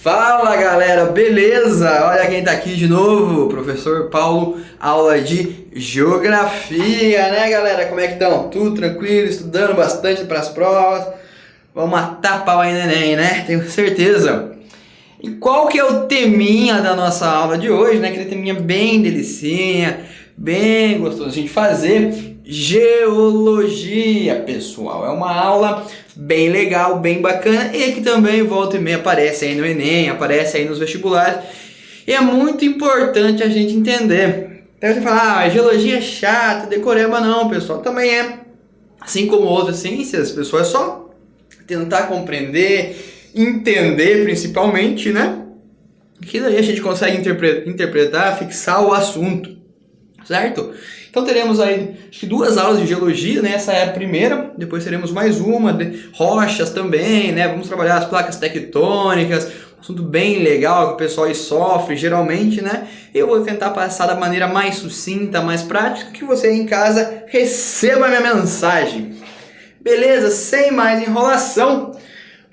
Fala galera, beleza? Olha quem tá aqui de novo, professor Paulo, aula de Geografia, né galera? Como é que estão? Tudo tranquilo, estudando bastante para as provas? Vamos matar pau aí neném, né? Tenho certeza. E qual que é o teminha da nossa aula de hoje, né? Aquele teminha bem delicinha, bem gostosinho de fazer. Geologia, pessoal. É uma aula bem legal, bem bacana e que também volta e meia aparece aí no Enem, aparece aí nos vestibulares. E é muito importante a gente entender. Então você fala, geologia é chato, decoreba não, pessoal. Também é. Assim como outras ciências, pessoal, é só tentar compreender, entender principalmente, né? Que daí a gente consegue interpretar, fixar o assunto, certo? Então teremos aí acho que 2 aulas de geologia, né? Essa é a primeira, depois teremos mais uma de rochas também, né? Vamos trabalhar as placas tectônicas, um assunto bem legal que o pessoal aí sofre geralmente, né? Eu vou tentar passar da maneira mais sucinta, mais prática, que você aí em casa receba a minha mensagem. Beleza? Sem mais enrolação,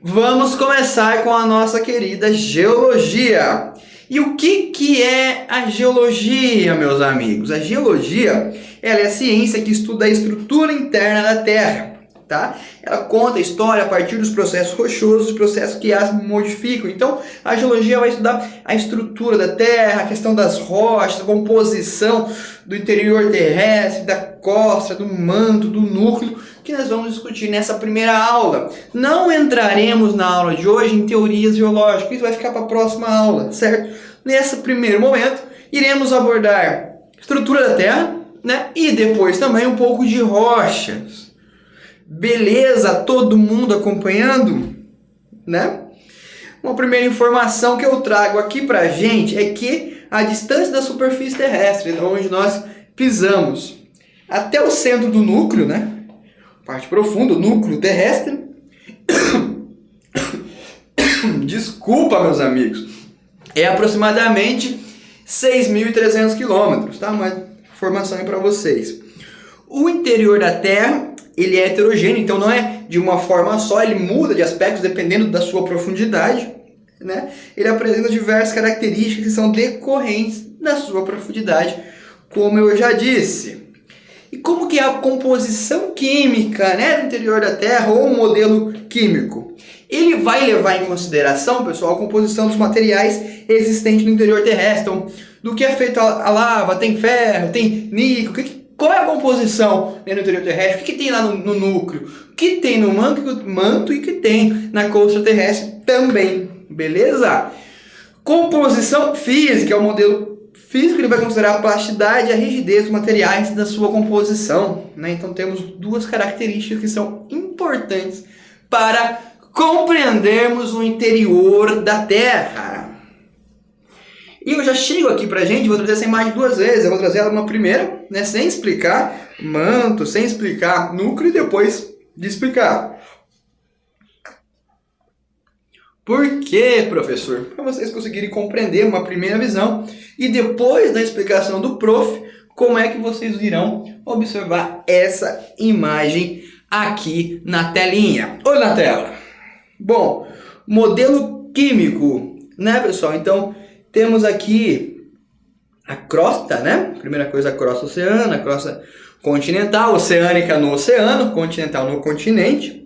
vamos começar com a nossa querida geologia. E o que é a geologia, meus amigos? A geologia, ela é a ciência que estuda a estrutura interna da Terra, tá? Ela conta a história a partir dos processos rochosos, processos que as modificam. Então, a geologia vai estudar a estrutura da Terra, a questão das rochas, a composição do interior terrestre, da costa, do manto, do núcleo, que nós vamos discutir nessa primeira aula. Não entraremos na aula de hoje em teorias geológicas, isso vai ficar para a próxima aula, certo? Nesse primeiro momento, iremos abordar estrutura da Terra, né? E depois também um pouco de rochas. Beleza? Todo mundo acompanhando, né? Uma primeira informação que eu trago aqui pra gente é que a distância da superfície terrestre, onde nós pisamos, até o centro do núcleo, né? Parte profunda, o núcleo terrestre. Desculpa, meus amigos. É aproximadamente 6.300 quilômetros, tá? Uma informação aí para vocês. O interior da Terra, ele é heterogêneo, então não é de uma forma só, ele muda de aspectos dependendo da sua profundidade, né? Ele apresenta diversas características que são decorrentes da sua profundidade, como eu já disse. E como que é a composição química, né, do interior da Terra, ou um modelo químico? Ele vai levar em consideração, pessoal, a composição dos materiais existentes no interior terrestre. Então, do que é feito a lava, tem ferro, tem níquel, qual é a composição, né, no interior terrestre? O que tem lá no núcleo? O que tem no manto e o que tem na crosta terrestre também, beleza? Composição física é o modelo físico, ele vai considerar a plasticidade e a rigidez dos materiais da sua composição, né? Então temos 2 características que são importantes para compreendermos o interior da Terra. E eu já chego aqui pra gente, vou trazer essa imagem 2 vezes, eu vou trazer ela uma primeira, né, sem explicar manto, sem explicar núcleo e depois de explicar. Por quê, professor? Para vocês conseguirem compreender uma primeira visão e depois da explicação do prof, como é que vocês irão observar essa imagem aqui na telinha. Ou na tela. Bom, modelo químico, né, pessoal? Então, temos aqui a crosta, né? Primeira coisa, a crosta oceana, a crosta continental, oceânica no oceano, continental no continente.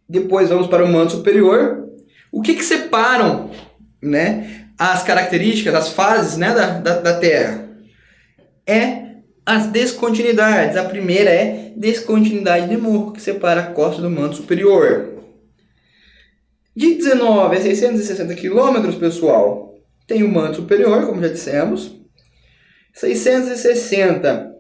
Depois vamos para o manto superior. O que separam, né, as características, as fases, né, da Terra? É as descontinuidades. A primeira é descontinuidade de morro, que separa a costa do manto superior. De 19 a 660 quilômetros, pessoal, tem o manto superior, como já dissemos. 660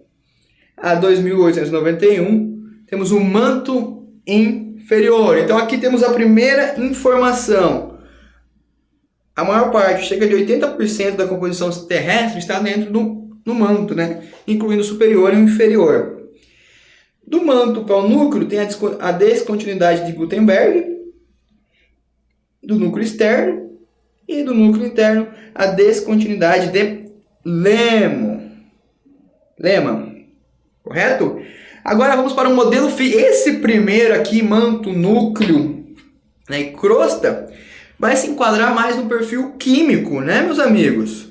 a 2.891, temos o manto inferior. Então aqui temos a primeira informação. A maior parte, chega de 80% da composição terrestre está dentro do manto, né? Incluindo o superior e o inferior. Do manto para o núcleo tem a descontinuidade de Gutenberg, do núcleo externo, e do núcleo interno a descontinuidade de Lehmann. Correto? Agora vamos para o modelo físico. Esse primeiro aqui, manto, núcleo, né, e crosta, vai se enquadrar mais no perfil químico, né, meus amigos?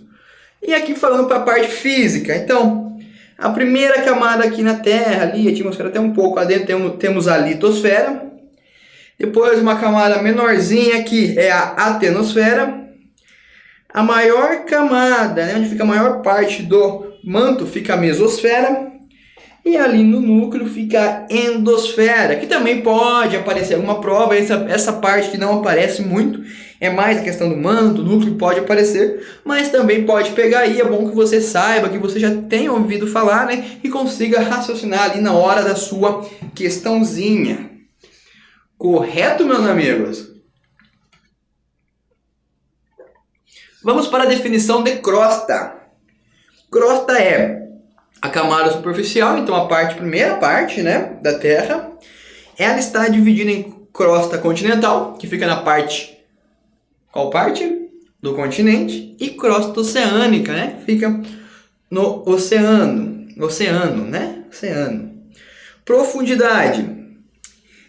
E aqui falando para a parte física, então, a primeira camada aqui na Terra, ali, a atmosfera até um pouco adentro, temos a litosfera. Depois uma camada menorzinha aqui é a atenosfera. A maior camada, né, onde fica a maior parte do manto, fica a mesosfera. E ali no núcleo fica a endosfera, que também pode aparecer alguma prova. Essa parte que não aparece muito é mais a questão do manto, o núcleo pode aparecer, mas também pode pegar aí. É bom que você saiba, que você já tenha ouvido falar, né, e consiga raciocinar ali na hora da sua questãozinha. Correto, meus amigos? Vamos para a definição de crosta. Crosta é a camada superficial, então a primeira parte, né, da Terra. Ela está dividida em crosta continental, que fica na parte... Qual parte? Do continente. E crosta oceânica, né, que fica no oceano. Oceano, né? Oceano. Profundidade.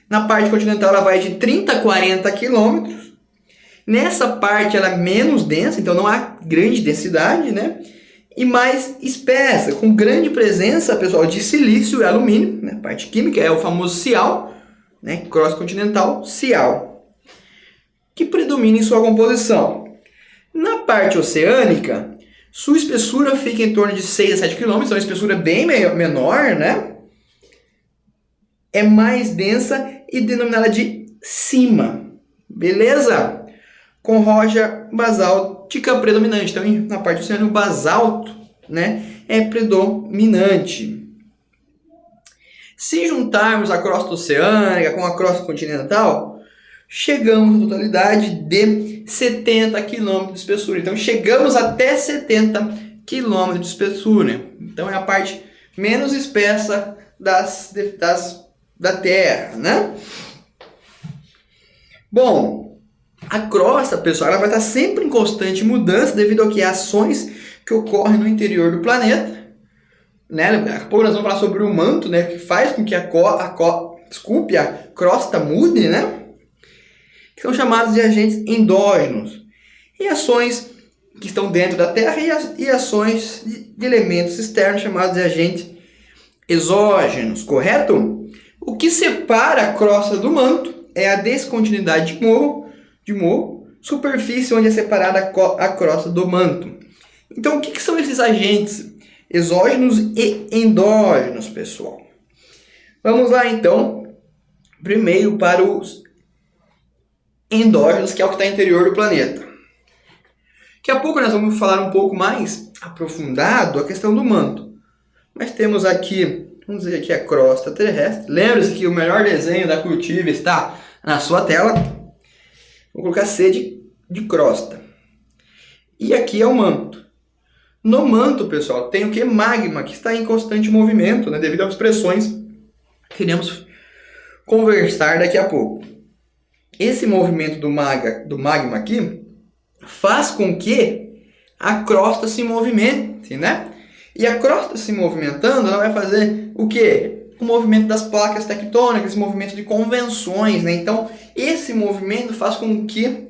Na parte continental ela vai de 30 a 40 quilômetros. Nessa parte ela é menos densa, então não há grande densidade, né? E mais espessa, com grande presença, pessoal, de silício e alumínio, né? Parte química é o famoso Cial, né? Crosta continental, Cial, que predomina em sua composição. Na parte oceânica, sua espessura fica em torno de 6 a 7 km, então uma espessura bem menor, né? É mais densa e denominada de cima, beleza? Com rocha basáltica predominante. Então, na parte oceânica, o basalto, né, é predominante. Se juntarmos a crosta oceânica com a crosta continental, chegamos à totalidade de 70 km de espessura. Então, chegamos até 70 km de espessura. Então, é a parte menos espessa da Terra, né? Bom, a crosta, pessoal, ela vai estar sempre em constante mudança devido ao que ações que ocorrem no interior do planeta, né? Daqui a pouco nós vamos falar sobre o manto, né, que faz com que a crosta mude, né? Que são chamados de agentes endógenos. E ações que estão dentro da Terra e ações de elementos externos chamados de agentes exógenos, correto? O que separa a crosta do manto é a descontinuidade de morro, superfície onde é separada a crosta do manto. Então, o que são esses agentes exógenos e endógenos, pessoal? Vamos lá, então, primeiro para os endógenos, que é o que está no interior do planeta. Daqui a pouco nós vamos falar um pouco mais aprofundado a questão do manto. Mas temos aqui, vamos dizer aqui a crosta terrestre. Lembre-se que o melhor desenho da Cultiva está na sua tela. Vou colocar C de crosta. E aqui é o manto. No manto, pessoal, tem o que? Magma, que está em constante movimento, né, devido às pressões que iremos conversar daqui a pouco. Esse movimento do magma aqui faz com que a crosta se movimente, né? E a crosta se movimentando, ela vai fazer o quê? O movimento das placas tectônicas, esse movimento de convenções, né? Então, esse movimento faz com que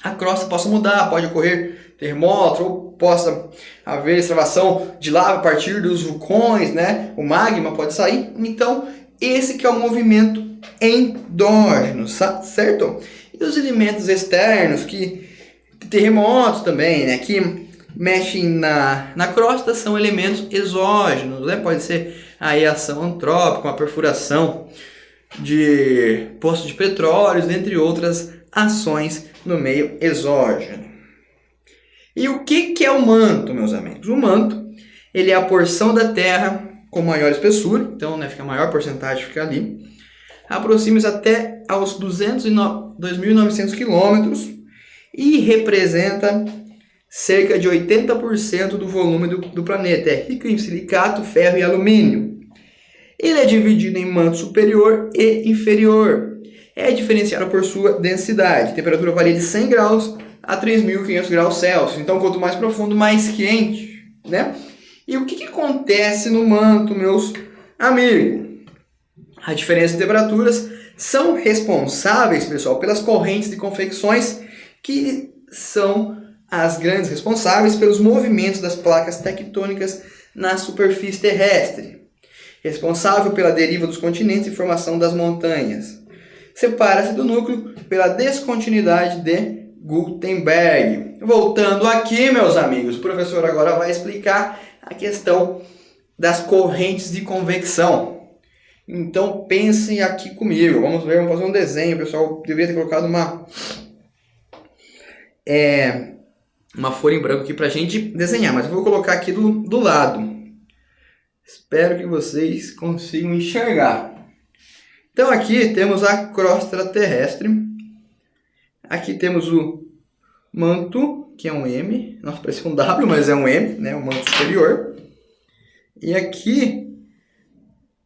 a crosta possa mudar, pode ocorrer terremoto, ou possa haver extravação de lava a partir dos vulcões, né? O magma pode sair. Então, esse que é o movimento endógeno, certo? E os elementos externos, terremotos também, né? Que mexem na crosta, são elementos exógenos, né? Pode ser aí a ação antrópica, uma perfuração de poços de petróleo, entre outras ações no meio exógeno. E o que é o manto, meus amigos? O manto, ele é a porção da Terra com maior espessura, então, né, fica a maior porcentagem, fica ali. Aproxima-se até aos 2.900 quilômetros e representa cerca de 80% do volume do planeta. É rico em silicato, ferro e alumínio. Ele é dividido em manto superior e inferior. É diferenciado por sua densidade. A temperatura varia de 100 graus a 3.500 graus Celsius. Então, quanto mais profundo, mais quente, né? E o que acontece no manto, meus amigos? A diferença de temperaturas são responsáveis, pessoal, pelas correntes de convecções que são as grandes responsáveis pelos movimentos das placas tectônicas na superfície terrestre, responsável pela deriva dos continentes e formação das montanhas. Separa-se do núcleo pela descontinuidade de Gutenberg. Voltando aqui, meus amigos, o professor agora vai explicar a questão das correntes de convecção. Então pensem aqui comigo. Vamos ver, vamos fazer um desenho. Pessoal, eu deveria ter colocado uma folha em branco aqui pra gente desenhar, mas eu vou colocar aqui do lado. Espero que vocês consigam enxergar. Então aqui temos a crosta terrestre. Aqui temos o manto, que é um M. Nossa, parece um W, mas é um M, né? O manto superior. E aqui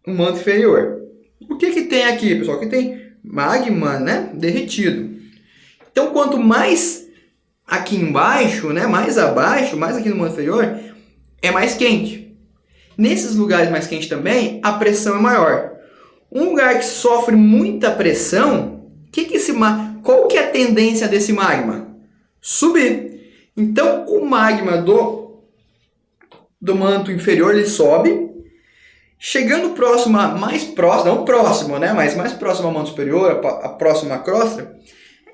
o manto inferior. O que tem aqui, pessoal? Aqui tem magma, né? Derretido. Então quanto mais aqui embaixo, né? Mais abaixo, mais aqui no manto inferior, é mais quente. Nesses lugares mais quentes também, a pressão é maior. Um lugar que sofre muita pressão, qual que é a tendência desse magma? Subir. Então, o magma do manto inferior, ele sobe. Chegando mais próximo, né? Mas mais próximo ao manto superior, a próxima crosta,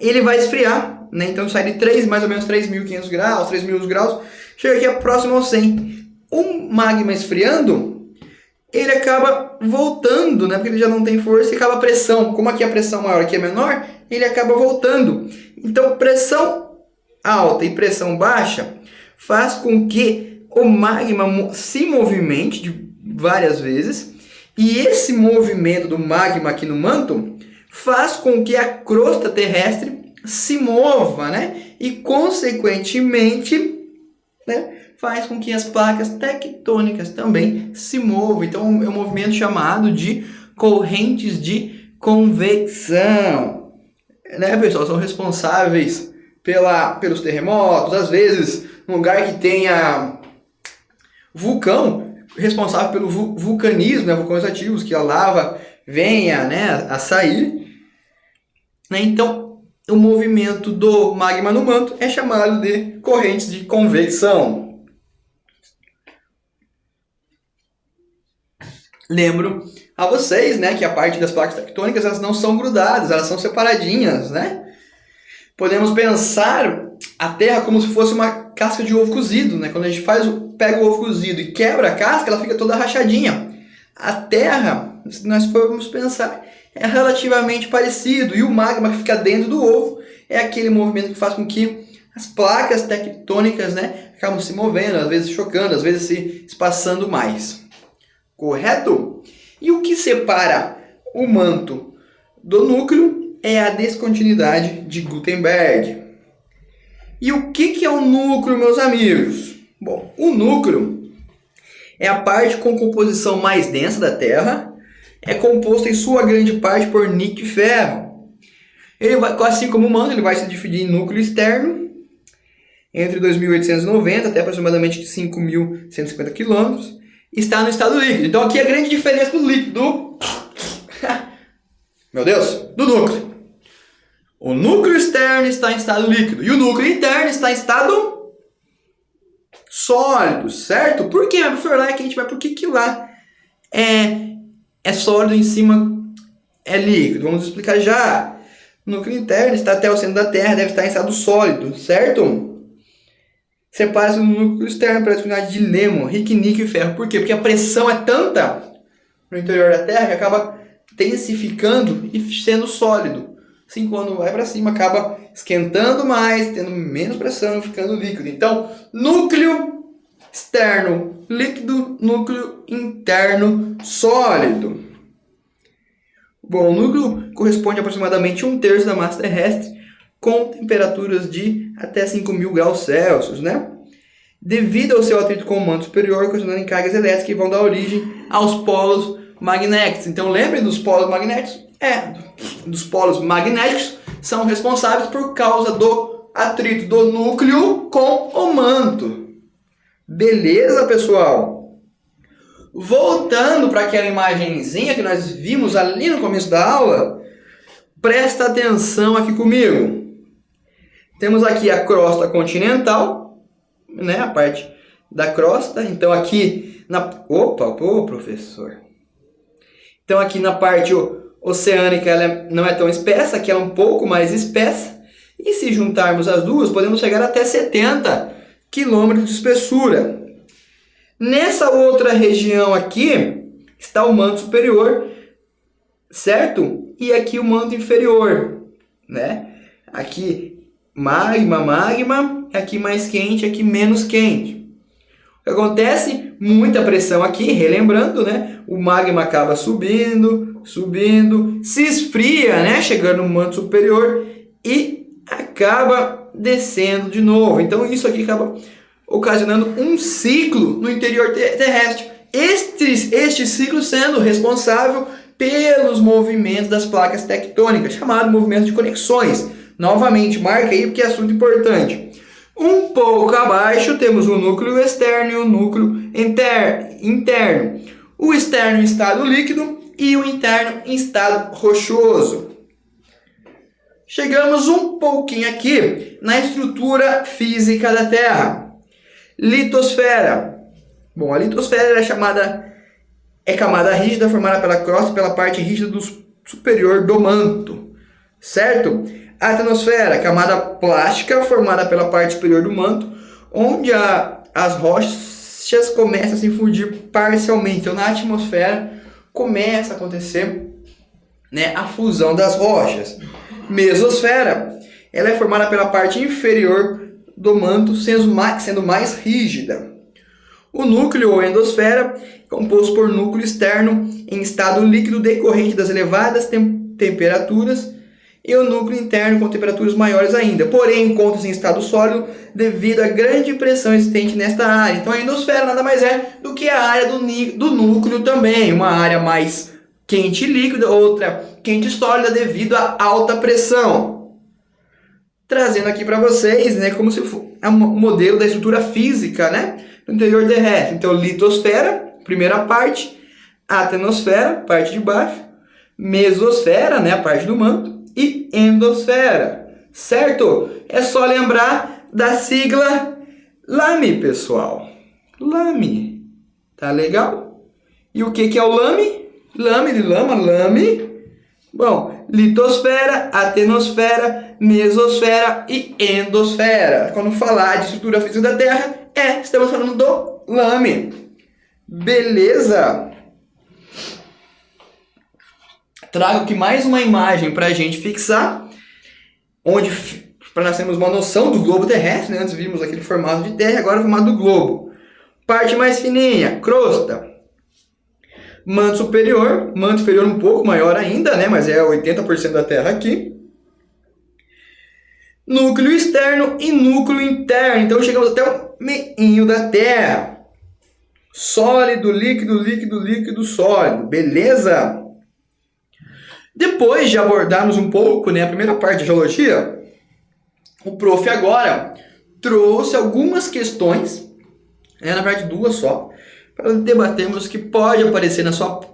ele vai esfriar, né? Então, sai de mais ou menos 3.500 graus, 3.000 graus, chega aqui próximo ao 100. O magma esfriando, ele acaba voltando, né? Porque ele já não tem força e acaba a pressão. Como aqui a pressão maior, aqui é menor, ele acaba voltando. Então, pressão alta e pressão baixa faz com que o magma se movimente várias vezes. E esse movimento do magma aqui no manto faz com que a crosta terrestre se mova, né? E, consequentemente, né, faz com que as placas tectônicas também se movam. Então, é um movimento chamado de correntes de convecção. Né, pessoal? São responsáveis pelos terremotos. Às vezes, num lugar que tenha vulcão, responsável pelo vulcanismo, né, vulcões ativos, que a lava venha, né, a sair. Né? Então, o movimento do magma no manto é chamado de correntes de convecção. Lembro a vocês, né, que a parte das placas tectônicas, elas não são grudadas, elas são separadinhas, né? Podemos pensar a Terra como se fosse uma casca de ovo cozido, né? Quando a gente pega o ovo cozido e quebra a casca, ela fica toda rachadinha. A Terra, se nós formos pensar, é relativamente parecido. E o magma que fica dentro do ovo é aquele movimento que faz com que as placas tectônicas, né, acabam se movendo, às vezes chocando, às vezes se espaçando mais. Correto? E o que separa o manto do núcleo é a descontinuidade de Gutenberg. E o que é o núcleo, meus amigos? Bom, o núcleo é a parte com composição mais densa da Terra, é composto em sua grande parte por níquel e ferro. Ele vai, assim como o manto, ele vai se dividir em núcleo externo, entre 2.890 até aproximadamente 5.150 km, está no estado líquido. Então aqui é a grande diferença do líquido, meu Deus, do núcleo. O núcleo externo está em estado líquido e o núcleo interno está em estado sólido, certo? Por quê? Professor, lá é quente, mas por que lá é sólido, em cima é líquido? Vamos explicar já. O núcleo interno está até o centro da Terra, deve estar em estado sólido, certo? Separa-se do núcleo externo pela quantidade de Lehmann, rico em níquel e ferro. Por quê? Porque a pressão é tanta no interior da Terra que acaba densificando e sendo sólido. Assim, quando vai para cima, acaba esquentando mais, tendo menos pressão, ficando líquido. Então, núcleo externo líquido, núcleo interno sólido. Bom, o núcleo corresponde a aproximadamente 1/3 da massa terrestre, com temperaturas de até 5.000 graus Celsius, né? Devido ao seu atrito com o manto superior, ocasionando em cargas elétricas que vão dar origem aos polos magnéticos. Então, lembrem dos polos magnéticos? Dos polos magnéticos são responsáveis por causa do atrito do núcleo com o manto. Beleza, pessoal? Voltando para aquela imagenzinha que nós vimos ali no começo da aula, presta atenção aqui comigo. Temos aqui a crosta continental, né? A parte da crosta. Então aqui na... Opa, ô professor. Então aqui na parte oceânica ela não é tão espessa, aqui ela é um pouco mais espessa. E se juntarmos as duas, podemos chegar até 70 quilômetros de espessura. Nessa outra região aqui está o manto superior, certo? E aqui o manto inferior, né? Aqui magma, aqui mais quente, aqui menos quente. O que acontece? Muita pressão aqui, relembrando, né? O magma acaba subindo, se esfria, né? Chegando no manto superior e acaba descendo de novo. Então isso aqui acaba ocasionando um ciclo no interior terrestre. Este ciclo sendo responsável pelos movimentos das placas tectônicas, chamado movimento de conexões. Novamente, marca aí porque é assunto importante. Um pouco abaixo temos o núcleo externo e o núcleo interno. O externo em estado líquido e o interno em estado rochoso. Chegamos um pouquinho aqui na estrutura física da Terra. Litosfera. Bom, a litosfera é camada rígida formada pela crosta e pela parte rígida superior do manto, certo? A atmosfera, camada plástica formada pela parte superior do manto, onde as rochas começam a se fundir parcialmente. Então, na atmosfera começa a acontecer, né, a fusão das rochas. Mesosfera, ela é formada pela parte inferior do manto, sendo mais rígida. O núcleo ou endosfera é composto por núcleo externo em estado líquido decorrente das elevadas temperaturas e o núcleo interno com temperaturas maiores ainda, porém encontra-se em estado sólido devido à grande pressão existente nesta área. Então a endosfera nada mais é do que a área do núcleo também, uma área mais quente e líquida, outra quente e sólida devido à alta pressão. Trazendo aqui para vocês, né, como se fosse um modelo da estrutura física, né, do interior terrestre. Então, litosfera, primeira parte, atenosfera, parte de baixo, mesosfera, né, a parte do manto, e endosfera, certo? É só lembrar da sigla LAME, pessoal. LAME, tá legal? E o que é o LAME? LAME de lama, LAME. Bom, litosfera, atenosfera, mesosfera e endosfera. Quando falar de estrutura física da Terra, estamos falando do LAME. Beleza? Trago aqui mais uma imagem para a gente fixar, para nós termos uma noção do globo terrestre, né? Antes vimos aquele formato de terra, agora o formato do globo. Parte mais fininha, crosta. Manto superior, manto inferior um pouco maior ainda, né? Mas é 80% da Terra aqui. Núcleo externo e núcleo interno. Então chegamos até o meio da Terra. Sólido, líquido, sólido. Beleza? Depois de abordarmos um pouco, né, a primeira parte de geologia, o prof agora trouxe algumas questões, né, na verdade duas só, para debatermos que pode aparecer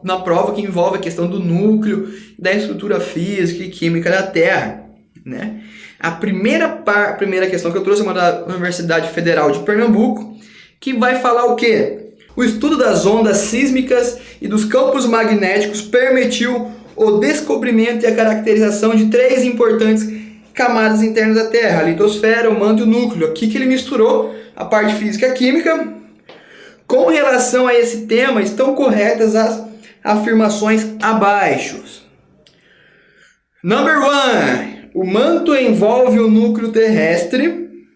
na prova que envolve a questão do núcleo, da estrutura física e química da Terra, né? A primeira questão que eu trouxe é uma da Universidade Federal de Pernambuco, que vai falar o quê? O estudo das ondas sísmicas e dos campos magnéticos permitiu o descobrimento e a caracterização de três importantes camadas internas da Terra, a litosfera, o manto e o núcleo. Aqui que ele misturou a parte física e química. Com relação a esse tema, estão corretas as afirmações abaixo. Number 1. O manto envolve o núcleo terrestre.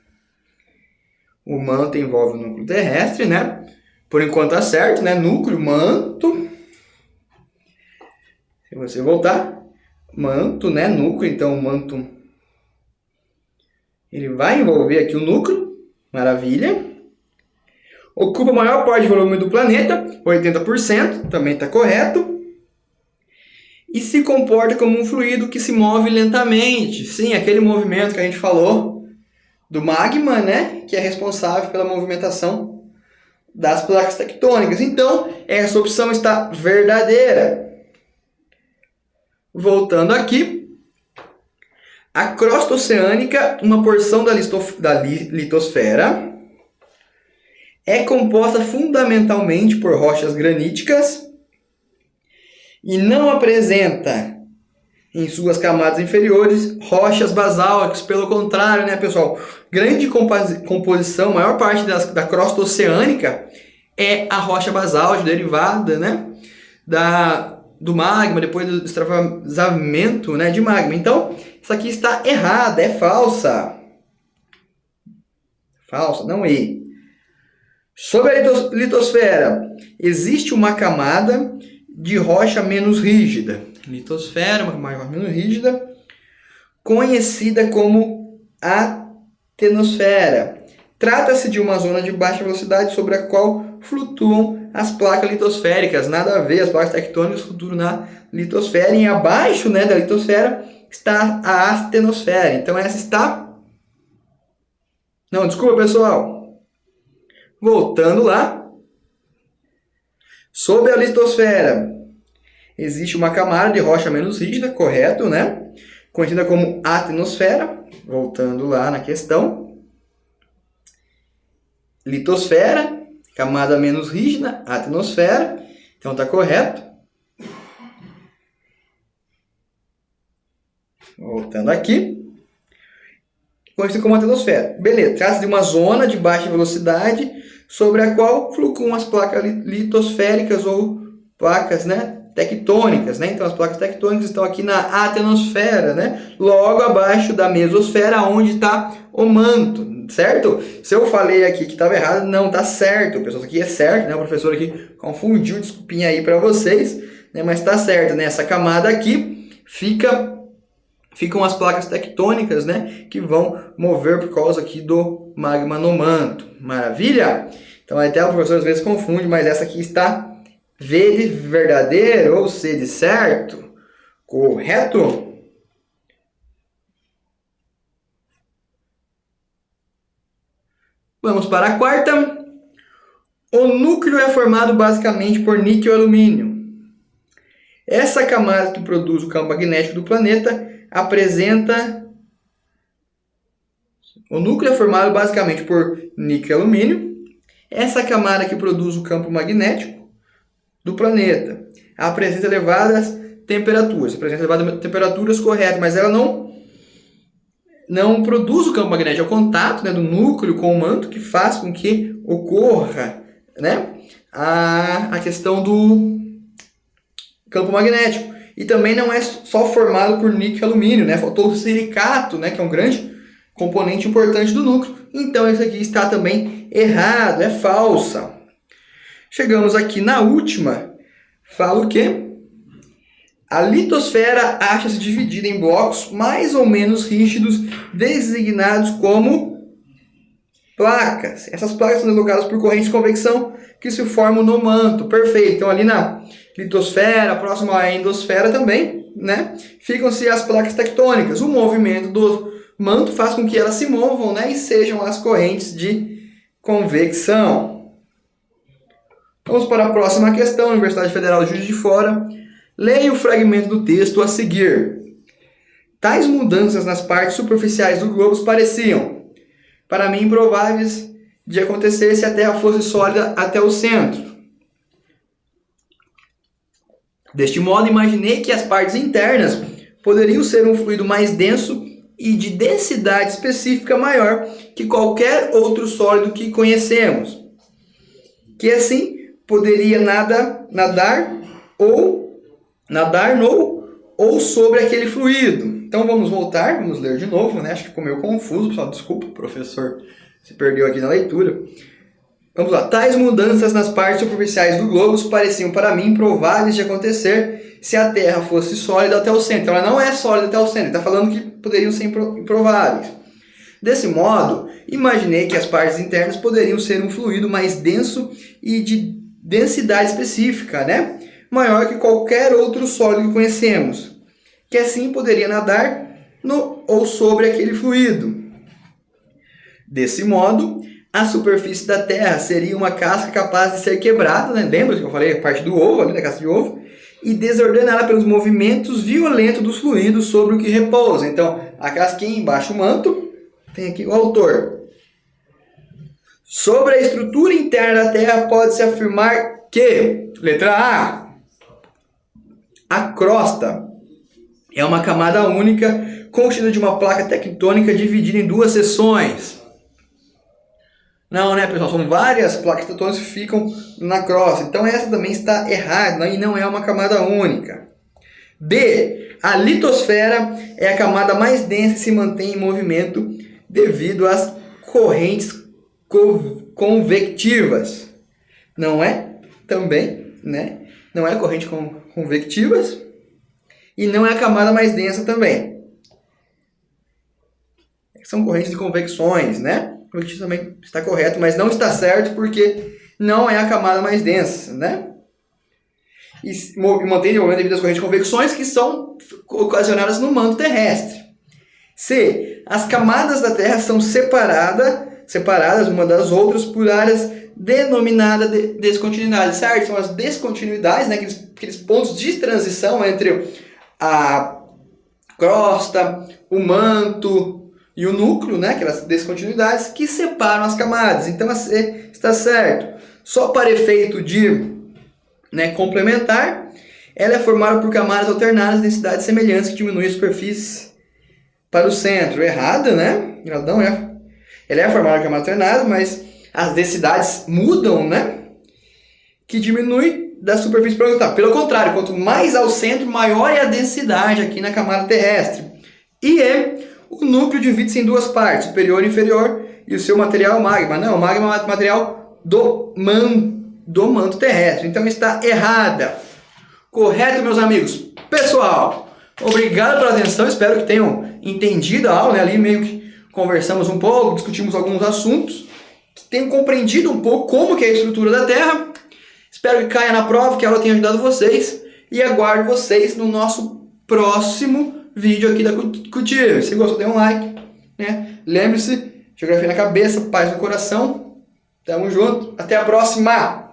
O manto envolve o núcleo terrestre, né? Por enquanto tá certo, né? Núcleo, manto. Se você voltar, manto, né? Núcleo, então o manto ele vai envolver aqui o núcleo. Maravilha. Ocupa a maior parte do volume do planeta, 80%, também está correto. E se comporta como um fluido que se move lentamente. Sim, aquele movimento que a gente falou do magma, né? Que é responsável pela movimentação das placas tectônicas. Então, essa opção está verdadeira. Voltando aqui. A crosta oceânica, uma porção da litosfera, é composta fundamentalmente por rochas graníticas e não apresenta em suas camadas inferiores rochas basálticas. Pelo contrário, né, pessoal? Grande composição, maior parte da crosta oceânica é a rocha basáltica derivada, né, do magma, depois do extravasamento, né, de magma. Então, isso aqui está errado, é falsa. Falsa, não é. Sobre a litosfera, existe uma camada de rocha menos rígida. Litosfera, uma camada menos rígida, conhecida como atenosfera. Trata-se de uma zona de baixa velocidade sobre a qual flutuam as placas litosféricas. Nada a ver, as placas tectônicas flutuam na litosfera e abaixo, né, da litosfera está a astenosfera. Então essa está... Não, desculpa, pessoal. Voltando lá. Sob a litosfera existe uma camada de rocha menos rígida, correto, né? Conhecida como atenosfera. Voltando lá na questão. Litosfera, camada menos rígida, atenosfera. Então tá correto. Voltando aqui. Conhecido como atenosfera. Beleza, trata-se de uma zona de baixa velocidade sobre a qual flutuam as placas litosféricas ou placas, né, tectônicas, né? Então as placas tectônicas estão aqui na atenosfera, né? Logo abaixo da mesosfera, onde está o manto, certo? Se eu falei aqui que estava errado, não, está certo. O pessoal, isso aqui é certo, né? O professor aqui confundiu, desculpinha aí para vocês, né? Mas está certo, né? Essa camada aqui ficam as placas tectônicas, né, que vão mover por causa aqui do magma no manto. Maravilha? Então até o professor às vezes confunde, mas essa aqui está V de verdadeiro ou C de certo? Correto? Vamos para a quarta. O núcleo é formado basicamente por níquel e alumínio. Essa camada que produz o campo magnético do planeta apresenta... O núcleo é formado basicamente por níquel e alumínio. Essa camada que produz o campo magnético do planeta apresenta elevadas temperaturas. Apresenta elevadas temperaturas, correto, mas ela não produz o campo magnético. É o contato, né, do núcleo com o manto que faz com que ocorra, né, a questão do campo magnético. E também não é só formado por níquel e alumínio, né? Faltou o silicato, né, que é um grande componente importante do núcleo. Então isso aqui está também errado, é falsa. Chegamos aqui na última. Fala o quê? A litosfera acha-se dividida em blocos mais ou menos rígidos, designados como placas. Essas placas são deslocadas por correntes de convecção que se formam no manto. Perfeito. Então ali na litosfera, próximo à endosfera também, né, ficam-se as placas tectônicas. O movimento do manto faz com que elas se movam, né, e sejam as correntes de convecção. Vamos para a próxima questão, Universidade Federal de Juiz de Fora. Leia o fragmento do texto a seguir. Tais mudanças nas partes superficiais do globo pareciam, para mim, improváveis de acontecer se a Terra fosse sólida até o centro. Deste modo, imaginei que as partes internas poderiam ser um fluido mais denso e de densidade específica maior que qualquer outro sólido que conhecemos, que assim poderia nadar no ou sobre aquele fluido. Então vamos voltar, vamos ler de novo, né? Acho que ficou meio confuso, pessoal. Desculpa, o professor se perdeu aqui na leitura. Vamos lá. Tais mudanças nas partes superficiais do globo pareciam para mim improváveis de acontecer se a Terra fosse sólida até o centro. Então, ela não é sólida até o centro. Ele está falando que poderiam ser improváveis. Desse modo, imaginei que as partes internas poderiam ser um fluido mais denso e de densidade específica, né, maior que qualquer outro sólido que conhecemos, que assim poderia nadar no ou sobre aquele fluido. Desse modo, a superfície da Terra seria uma casca capaz de ser quebrada, né? Lembra que eu falei a parte do ovo, ali da casca de ovo? e desordenada pelos movimentos violentos dos fluidos sobre o que repousa. Então, a casquinha embaixo do manto, tem aqui o autor. Sobre a estrutura interna da Terra pode-se afirmar que, letra A crosta é uma camada única constituída de uma placa tectônica dividida em duas seções. Não, né, pessoal? São várias placas tectônicas que ficam na crosta. Então essa também está errada e não é uma camada única. B. A litosfera é a camada mais densa que se mantém em movimento devido às correntes convectivas. Não é também, né? Não é corrente convectivas e não é a camada mais densa também. São correntes de convecções, né? Convectivo também está correto, mas não está certo porque não é a camada mais densa, né? E mantém o movimento devido às correntes de convecções que são ocasionadas no manto terrestre. C. As camadas da Terra são separadas uma das outras por áreas denominadas de descontinuidade, certo? São as descontinuidades, né? Aqueles pontos de transição entre a crosta, o manto e o núcleo, né? Aquelas descontinuidades que separam as camadas. Então a C está certo. Só para efeito de, né, complementar, ela é formada por camadas alternadas de densidades semelhantes que diminuem a superfície para o centro. Errado, né? Ela não é. Ela é formada por camada alternada, mas as densidades mudam, né? Que diminui da superfície para o centro. Pelo contrário, quanto mais ao centro, maior é a densidade aqui na camada terrestre. E o núcleo divide-se em duas partes, superior e inferior, e o seu material é o magma. Não, o magma é o material do manto terrestre. Então está errada. Correto, meus amigos? Pessoal, obrigado pela atenção. Espero que tenham entendido a aula, né? Ali meio que conversamos um pouco, discutimos alguns assuntos, que tenham compreendido um pouco como que é a estrutura da Terra. Espero que caia na prova, que a aula tenha ajudado vocês. E aguardo vocês no nosso próximo vídeo aqui da Cutir. Se gostou, dê um like, né? Lembre-se, geografia na cabeça, paz no coração. Tamo junto. Até a próxima!